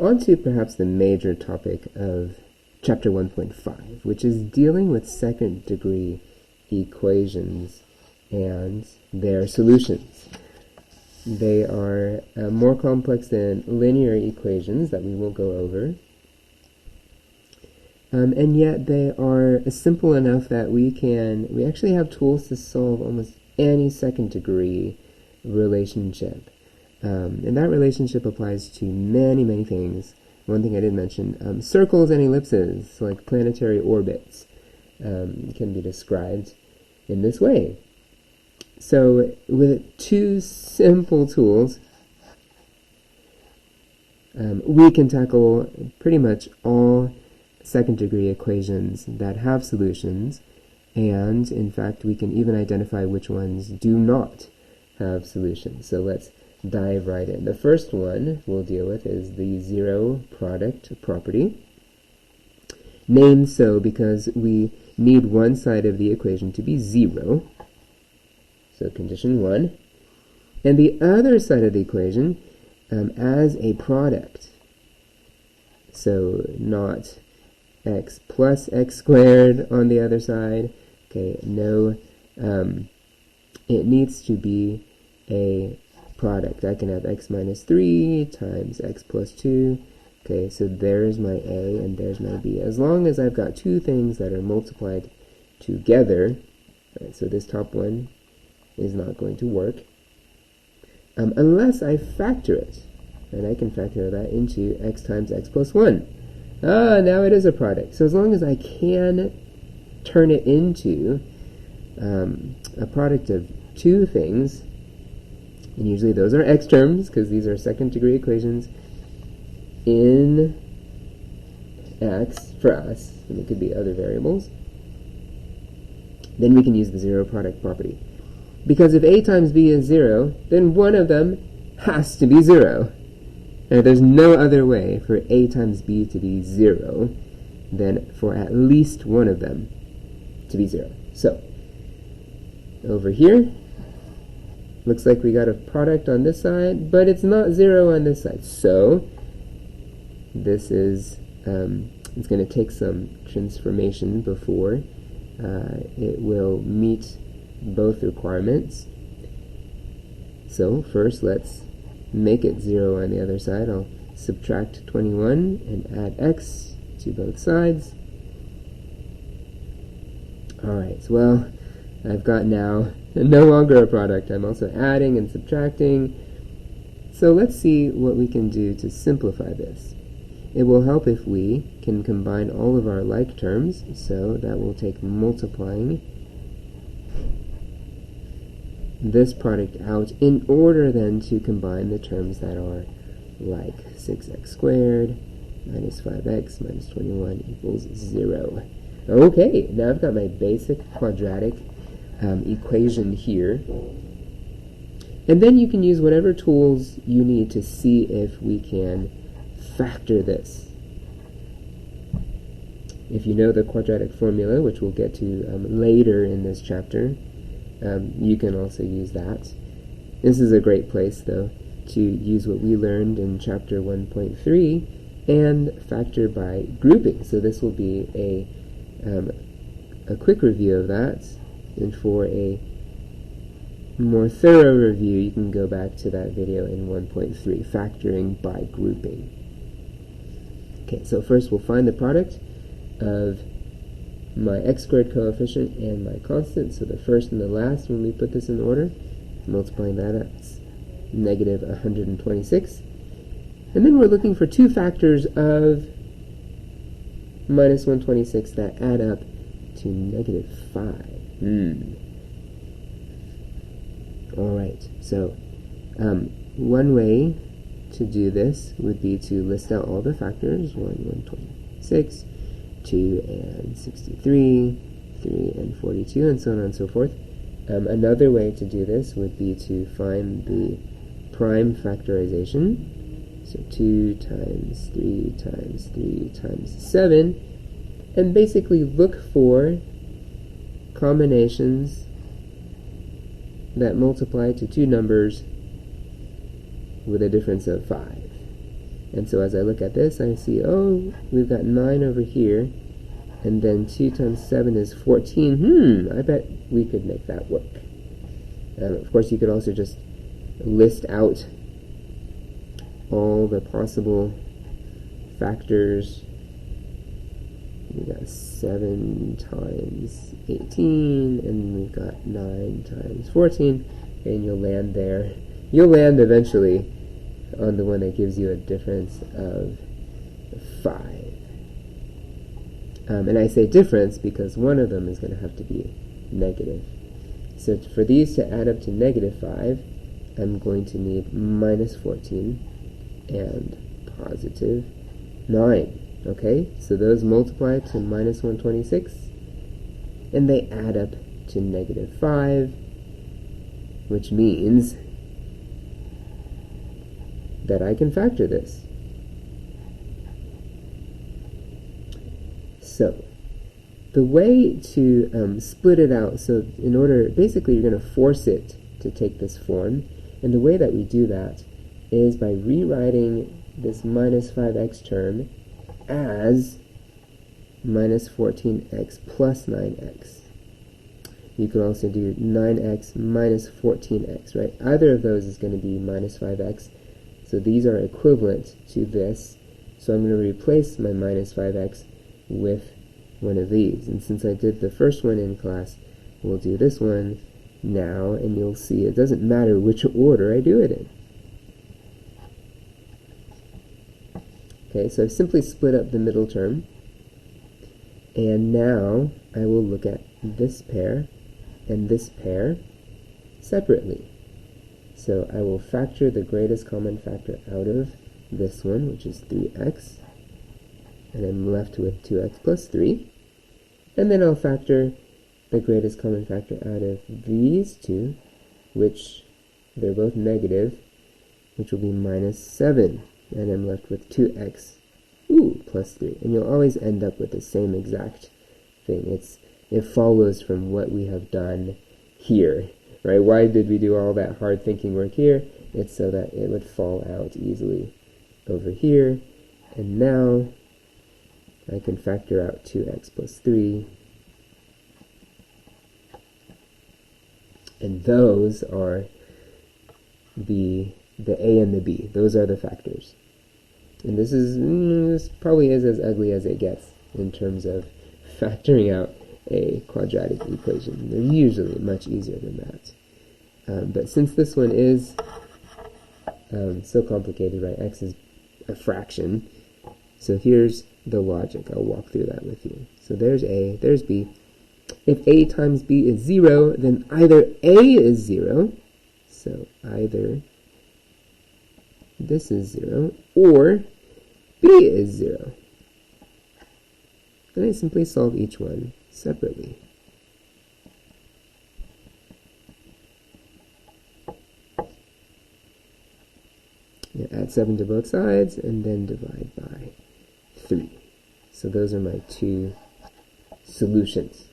on to perhaps the major topic of chapter 1.5, which is dealing with second degree equations and their solutions. They are more complex than linear equations that we won't go over. And yet they are simple enough that we actually have tools to solve almost any second degree relationship. And that relationship applies to many, many things. One thing I did mention, circles and ellipses, like planetary orbits, can be described in this way. So with two simple tools, we can tackle pretty much all second degree equations that have solutions, and in fact we can even identify which ones do not have solutions. So let's dive right in. The first one we'll deal with is the zero product property, named so because we need one side of the equation to be zero, so condition 1, and the other side of the equation as a product, so not x plus x squared on the other side. Okay, no, it needs to be a product. I can have x minus 3 times x plus 2. Okay, so there's my a and there's my b. As long as I've got two things that are multiplied together, right, so this top one is not going to work unless I factor it. And I can factor that into x times x plus 1. Now it is a product. So as long as I can turn it into a product of two things, and usually those are x terms because these are second degree equations in x for us, and it could be other variables, then we can use the zero product property. Because if a times b is 0, then one of them has to be 0. And there's no other way for a times b to be 0 than for at least one of them to be 0. So, over here, looks like we got a product on this side, but it's not 0 on this side. So, this is, it's going to take some transformation before it will meet both requirements. So, first let's make it 0 on the other side. I'll subtract 21 and add x to both sides. Alright, so well, I've got now no longer a product. I'm also adding and subtracting. So let's see what we can do to simplify this. It will help if we can combine all of our like terms, so that will take multiplying this product out in order then to combine the terms that are like 6x squared minus 5x minus 21 equals 0. Okay, now I've got my basic quadratic equation here. And then you can use whatever tools you need to see if we can factor this. If you know the quadratic formula, which we'll get to later in this chapter, you can also use that. This is a great place, though, to use what we learned in chapter 1.3 and factor by grouping. So this will be a quick review of that, and for a more thorough review, you can go back to that video in 1.3, factoring by grouping. Okay, so first we'll find the product of my x squared coefficient and my constant, so the first and the last when we put this in order, multiplying that, that's negative 126. And then we're looking for two factors of minus 126 that add up to negative 5. Alright, so one way to do this would be to list out all the factors, 1, 126, 2 and 63, 3 and 42, and so on and so forth. Another way to do this would be to find the prime factorization, so 2 times 3 times 3 times 7, and basically look for combinations that multiply to two numbers with a difference of 5. And so as I look at this, I see, oh, we've got 9 over here, and then 2 times 7 is 14. I bet we could make that work. Of course, you could also just list out all the possible factors. We got 7 times 18, and we've got 9 times 14, and you'll land there. You'll land eventually on the one that gives you a difference of 5. And I say difference because one of them is going to have to be negative. So for these to add up to negative 5, I'm going to need minus 14 and positive 9. Okay, so those multiply to minus 126, and they add up to negative 5, which means that I can factor this. So, the way to split it out, so in order, basically you're going to force it to take this form, and the way that we do that is by rewriting this minus 5x term as minus 14x plus 9x. You could also do 9x minus 14x, right? Either of those is going to be minus 5x, so these are equivalent to this, so I'm going to replace my minus 5x with one of these. And since I did the first one in class, we'll do this one now, and you'll see it doesn't matter which order I do it in. Okay, so I've simply split up the middle term, and now I will look at this pair and this pair separately. So I will factor the greatest common factor out of this one, which is 3x, and I'm left with 2x plus 3. And then I'll factor the greatest common factor out of these two, which they're both negative, which will be minus 7. And I'm left with 2x plus 3. And you'll always end up with the same exact thing. It follows from what we have done here, right? Why did we do all that hard thinking work here? It's so that it would fall out easily over here. And now I can factor out 2x plus 3. And those are the a and the b. Those are the factors. And this probably is as ugly as it gets in terms of factoring out a quadratic equation. They're usually much easier than that. But since this one is so complicated, right? X is a fraction. So here's the logic. I'll walk through that with you. So there's A, there's B. If A times B is 0, then either A is 0, so either this is 0, or B is 0. Then I simply solve each one separately. Yeah, add 7 to both sides, and then divide by 3. So those are my two solutions.